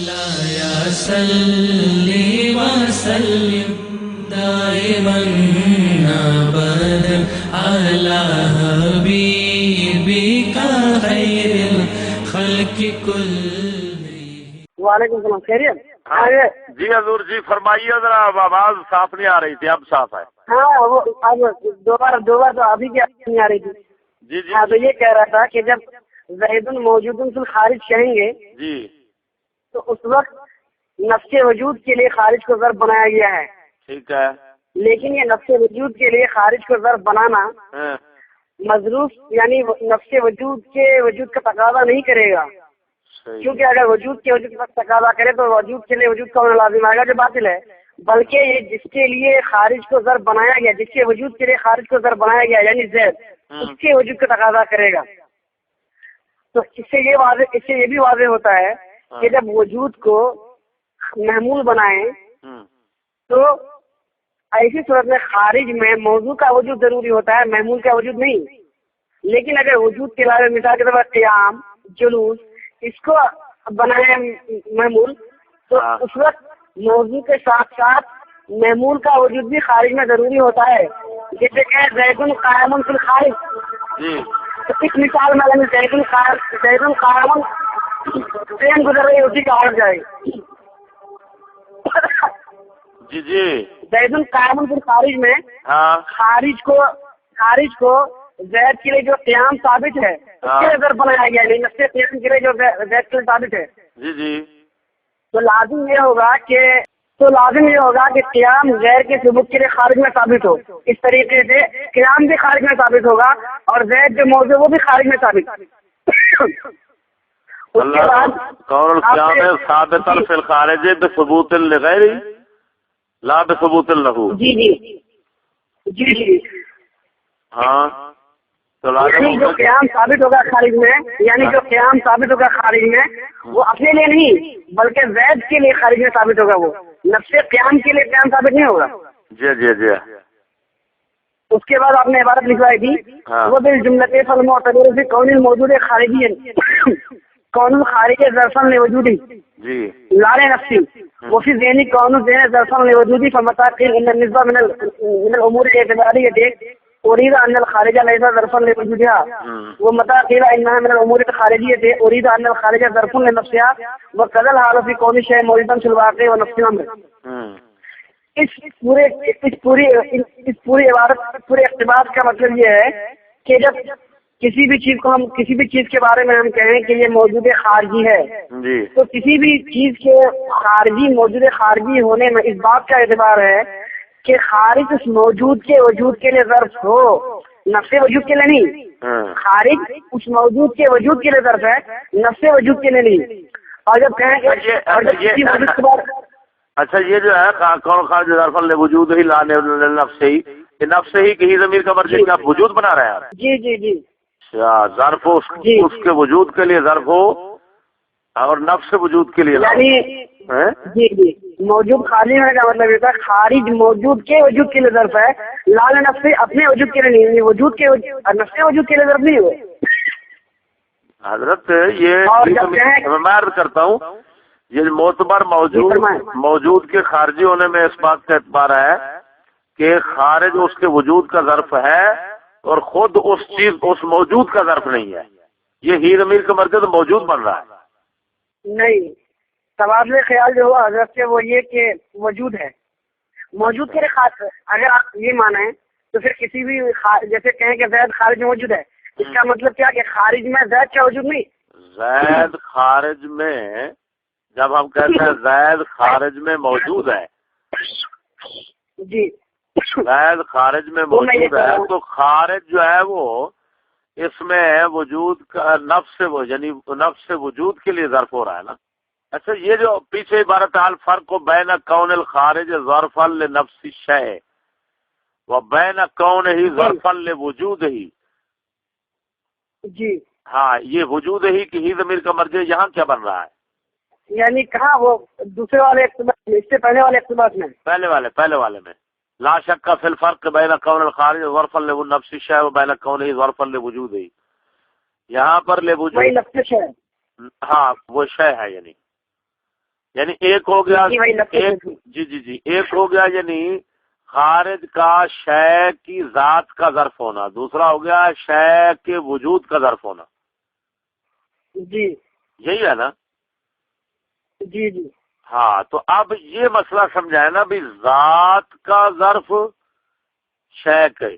يا صل وسلم دائما ابدا على حبيبك خير الخلق كلهم. وعلیکم السلام. خیریت؟ جی حضور جی فرمائیے ذرا، آواز صاف نہیں آ رہی تھی، اب صاف ہے. ہاں وہ اب دو بار تو ابھی کی نہیں آ رہی تھی. جی جی ہاں تو یہ کہہ رہا تھا کہ جب زید موجود فی الخارج کہیں گے جی تو اس وقت نفس وجود کے لیے خارج کو ظرف بنایا گیا ہے. ٹھیک ہے. لیکن یہ نفس وجود کے لیے خارج کو ظرف بنانا ہاں. مظروف یعنی نفس وجود کا تقاضا نہیں کرے گا، صحیح. کیونکہ اگر وجود کے وجود کا تقاضا کرے تو وجود کے لیے وجود کا ہونا لازم آئے گا جو باطل ہے. بلکہ یہ جس کے لیے خارج کو ظرف بنایا گیا، جس کے وجود کے لیے خارج کو ظرف بنایا گیا یعنی زید، اس کے وجود کا تقاضا کرے گا. تو اس سے یہ بھی واضح ہوتا ہے کہ جب وجود کو محمول بنائیں تو ایسی صورت میں خارج میں موضوع کا وجود ضروری ہوتا ہے، محمول کا وجود نہیں. لیکن اگر وجود کے علاوہ مثال کے طور پر قیام، جلوس، اس کو بنائے محمول تو اس وقت موضوع کے ساتھ ساتھ محمول کا وجود بھی خارج میں ضروری ہوتا ہے. جیسے کہ زید قائم فی الخارج، تو اس مثال میں زید قائم ٹرین گزر رہی اسی کا ہٹ جائے گی. جی جی زید قائم فی الخارج میں خارج کو زید کے لیے جو قیام ثابت ہے اس کے لیے ضرب بنایا گیا ہے، نفس قیام کے لیے جو زید کے لیے ثابت ہے. جی جی تو لازم یہ ہوگا کہ قیام غیر کے ثبوت کے لیے خارج میں ثابت ہو. اس طریقے سے قیام بھی خارج میں ثابت ہوگا اور زید جو موضوع وہ بھی خارج میں ثابت. اس کے بعد قول القیام ثابت فی الخارج بثبوت لغیر لا بثبوت له. جی جی جی جی ہاں. تو یعنی جو قیام ثابت ہوگا خارج میں وہ اپنے لیے نہیں بلکہ زید کے لیے خارج میں ثابت ہوگا. وہ نفس قیام کے لیے قیام ثابت نہیں ہوگا. جی جی جی. اس کے بعد آپ نے عبارت لکھوائی تھی وہ بالجملۃ فالمعتبر فی کون الموجود خارجی کون الخارج ظرفا لوجودی جی لال نفسی وفی ذہنی کون ذہن ظرفا لوجودی فمتى قيل ان النسبة من الامور الاعتبارية اريد ان الخارج ليس ظرفا لوجودها ومتى قيل انها من الامور الخارجية اريد ان الخارج ظرف لنفسها وكذا الحال في كون شيء موجودا في الواقع ونفس الامر. اس پوری عبارت پورے اقتباس کا مطلب یہ ہے کہ جب کسی بھی چیز کے بارے میں ہم کہیں کہ یہ موجود خارجی ہے تو کسی بھی چیز کے موجود خارجی ہونے میں اس بات کا اعتبار ہے کہ خارج اس موجود کے وجود کے لیے ظرف ہو، نفس وجود کے لیے نہیں. خارج اس موجود کے وجود کے لیے ظرف ہے، نفس وجود کے لیے نہیں. اور جب کہیں کہ اچھا یہ جو ہے کون خارج ظرف لوجود ہی لا نفس ہی، نفس ہی کی ضمیر کا مرجع کیا وجود بنا رہے ہیں. جی جی جی ظرف اس کے وجود کے لیے ظرف ہو اور نفس وجود کے لیے جی جی موجود خالی ہونے کا مطلب یہ ہے خارج موجود کے وجود کے لیے ظرف ہے، لال نفس اپنے وجود کے لیے نہیں، وجود کے نفس وجود کے لیے ظرف نہیں ہوئے. حضرت یہ میں عرض کرتا ہوں یہ معتبر موجود کے خارجی ہونے میں اس بات کا اعتبار ہے کہ خارج اس کے وجود کا ظرف ہے اور خود اس موجود کا ظرف نہیں ہے. یہ ہی ضمیر کا مرکز موجود بن رہا ہے. نہیں، تبادلہ خیال جو ہوا حضرت سے وہ یہ کہ وجود ہے، موجود کے لیے اگر آپ یہ مانیں تو پھر کسی بھی جیسے کہیں کہ زید خارج میں موجود ہے، اس کا مطلب کیا کہ خارج میں زید کا وجود نہیں. زید خارج میں جب ہم کہتے ہیں زید خارج میں موجود ہے جی زید خارج میں موجود ہے تو خارج جو ہے وہ اس میں وجود کا نفس یعنی نفس وجود کے لیے ظرف ہو رہا ہے نا. اچھا یہ جو پیچھے عبارت حال فرق بین کون الخارج ظرفا لنفس الشیء و بین کون ہی ظرفا لوجود ہی، جی ہاں یہ وجود ہی کی ہی ضمیر کا مرجع یہاں کیا بن رہا ہے؟ یعنی کہاں وہ دوسرے والے اقتباس میں، اس سے پہلے والے اقتباس میں پہلے والے میں لا شک فی الفرق بین کون الخارج ظرفا لنفس الشیء و بین کون ہی ظرفا لوجود ہی. یہاں پر لوجود وہی نفس ہے، ہاں وہ شے ہے یعنی یعنی ایک ہو گیا ایک جی ایک ہو گیا یعنی خارج کا شے کی ذات کا ظرف ہونا، دوسرا ہو گیا شے کے وجود کا ظرف ہونا. جی یہی ہے نا؟ جی جی ہاں تو اب یہ مسئلہ سمجھائے نا بھی ذات کا ظرف شے کے.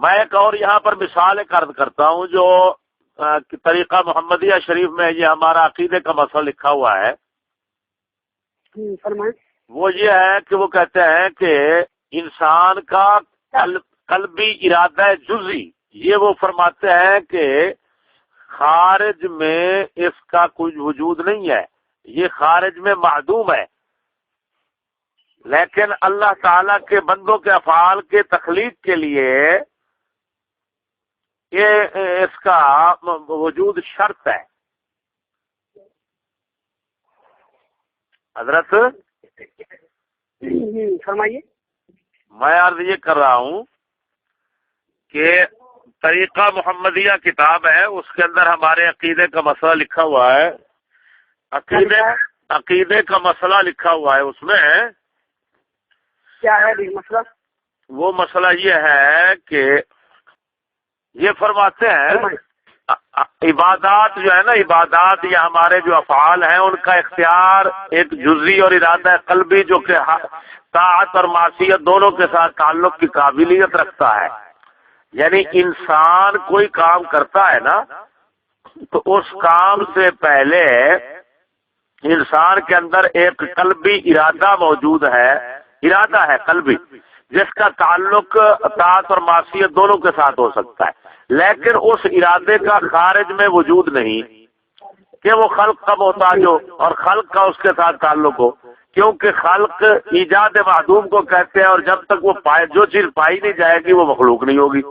میں ایک اور یہاں پر مثال عرض کرتا ہوں جو طریقہ محمدیہ شریف میں یہ ہمارا عقیدے کا مسئلہ لکھا ہوا ہے. فرمائیں. وہ یہ ہے کہ وہ کہتے ہیں کہ انسان کا قلبی ارادہ جزئی، یہ وہ فرماتے ہیں کہ خارج میں اس کا کوئی وجود نہیں ہے، یہ خارج میں معدوم ہے، لیکن اللہ تعالی کے بندوں کے افعال کے تخلیق کے لیے یہ اس کا وجود شرط ہے. حضرت فرمائیے. میں عرض یہ کر رہا ہوں کہ طریقہ محمدیہ کتاب ہے، اس کے اندر ہمارے عقیدے کا مسئلہ لکھا ہوا ہے. عقیدے کا مسئلہ لکھا ہوا ہے، اس میں کیا ہے مسئلہ؟ وہ مسئلہ یہ ہے کہ یہ فرماتے ہیں عبادات جو ہے نا، عبادات یا ہمارے جو افعال ہیں ان کا اختیار ایک جزئی اور ارادہ قلبی جو کہ طاعت اور معصیت دونوں کے ساتھ تعلق کی قابلیت رکھتا ہے. یعنی انسان کوئی کام کرتا ہے نا تو اس کام سے پہلے انسان کے اندر ایک قلبی ارادہ موجود ہے، ارادہ ہے قلبی جس کا تعلق طاعت اور معصیت دونوں کے ساتھ ہو سکتا ہے، لیکن اس ارادے کا خارج میں وجود نہیں کہ وہ خلق کا محتاج ہو اور خلق کا اس کے ساتھ تعلق ہو، کیونکہ خلق ایجاد معدوم کو کہتے ہیں، اور جب تک وہ جو چیز پائی نہیں جائے گی وہ مخلوق نہیں ہوگی،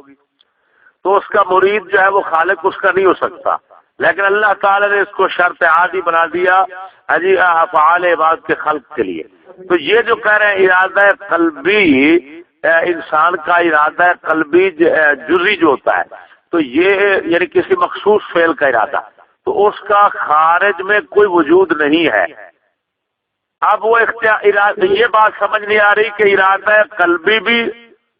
تو اس کا مرید جو ہے وہ خالق اس کا نہیں ہو سکتا. لیکن اللہ تعالی نے اس کو شرط عادی بنا دیا افعال عباد کے خلق کے لیے. تو یہ جو کہہ رہے ہیں ارادہ قلبی، انسان کا ارادہ قلبی جزئی جو ہوتا ہے، تو یہ یعنی کسی مخصوص فعل کا ارادہ، تو اس کا خارج میں کوئی وجود نہیں ہے. اب وہ یہ بات سمجھ نہیں آ رہی کہ ارادہ قلبی بھی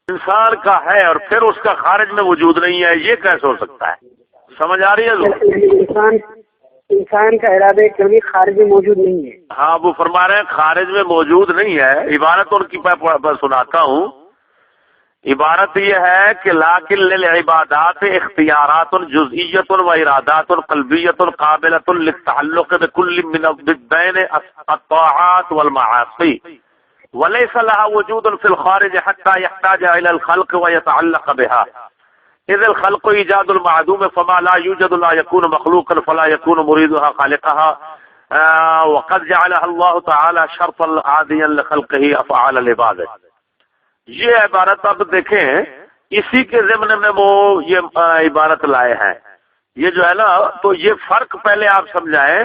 انسان کا ہے اور پھر اس کا خارج میں وجود نہیں ہے، یہ کیسے ہو سکتا ہے؟ سمجھ آ رہی ہے؟ انسان کا ارادہ قلبی خارج میں موجود نہیں ہے. ہاں وہ فرما رہے ہیں خارج میں موجود نہیں ہے. عبارت ان کی میں سناتا ہوں. عبارت یہ ہے کہ لیکن للعبادات اختیارات جزئیت و ارادات قلبیت قابلۃ للتعلق بكل من بين الطاعات والمعاصی وليس لها وجود في الخارج حتى يحتاج الى الخلق ويتعلق بها. اذ الخلق ایجاد المعدوم فما لا يوجد لا يكون مخلوقا فلا يكون مريدها خالقها وقد جعلها الله تعالى شرطا عاديا لخلقه افعال العباد. یہ عبارت اب دیکھیں اسی کے ضمن میں وہ یہ عبارت لائے ہیں. یہ جو ہے نا تو یہ فرق پہلے آپ سمجھائیں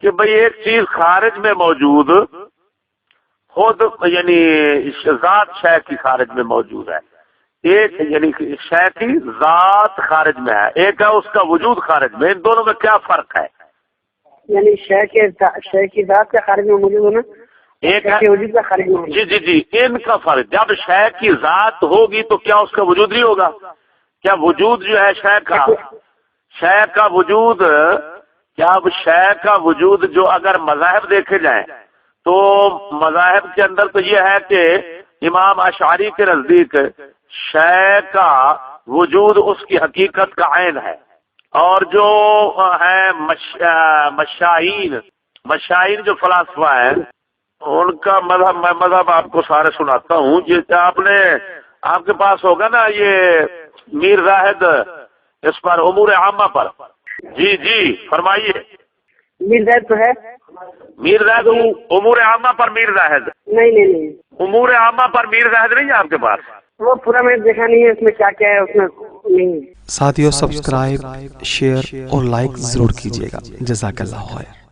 کہ بھئی ایک چیز خارج میں موجود خود یعنی ذات شے کی خارج میں موجود ہے، ایک یعنی شے کی ذات خارج میں ہے، ایک ہے اس کا وجود خارج میں. ان دونوں میں کیا فرق ہے؟ یعنی شے کی ذات کا خارج میں موجود ہونا، ایک ہے وجود کا خارج میں ہونا. جی ان کا فرق. جب شے کی ذات ہوگی تو کیا اس کا وجود نہیں ہوگا؟ کیا وجود جو ہے شے کا وجود، کیا اب شے کا وجود جو اگر مذاہب دیکھے جائیں تو مذاہب کے اندر تو یہ ہے کہ امام اشعری کے نزدیک شے کا وجود اس کی حقیقت کا عین ہے، اور جو ہے مشائین جو فلاسفہ ہیں ان کا مذہب، میں مذہب آپ کو سارے سناتا ہوں. جس آپ کے پاس ہوگا نا یہ میر زاہد اس پر امور عامہ پر. جی فرمائیے. میر زاہد تو ہے، میر زاہد امور عامہ پر میر زاہد نہیں امور عامہ پر میر زاہد نہیں ہے آپ کے پاس؟ وہ پورا میں نے دیکھا نہیں ہے، اس میں کیا کیا ہے اس میں نہیں. ساتھیو سبسکرائب، شیئر اور لائک ضرور کیجیے گا. جزاک اللہ خیر.